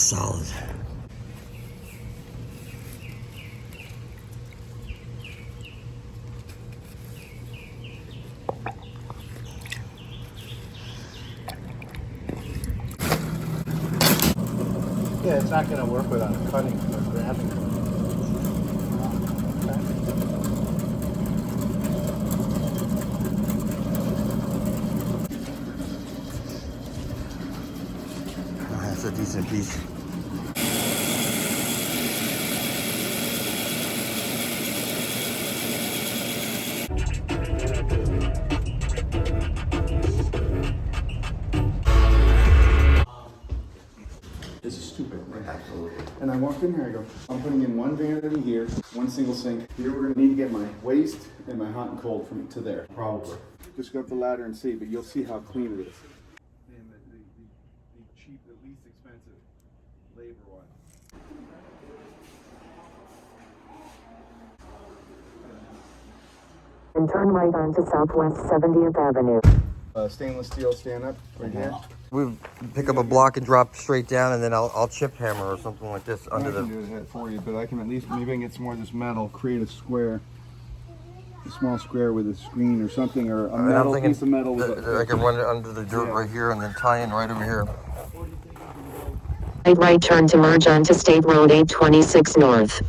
solid. Yeah, it's not going to work without a cutting or grabbing. That's a decent piece. This is stupid, right? Absolutely. And I walked in here, I go, I'm putting in one vanity here, one single sink. Here we're gonna need to get my waste and my hot and cold from to there, probably. Just go up the ladder and see, but you'll see how clean it is. And the cheap, the least expensive labor-wise. And turn right onto Southwest 70th Avenue. Stainless steel stand-up right here. We pick up a block and drop straight down, and then I'll chip hammer or something like this under the. I can do that for you, but I can at least, maybe I can get some more of this metal, create a square, a small square with a screen or something, or a metal piece of metal. I can run it under the dirt right here and then tie in right over here. Right turn to merge onto State Road 826 North.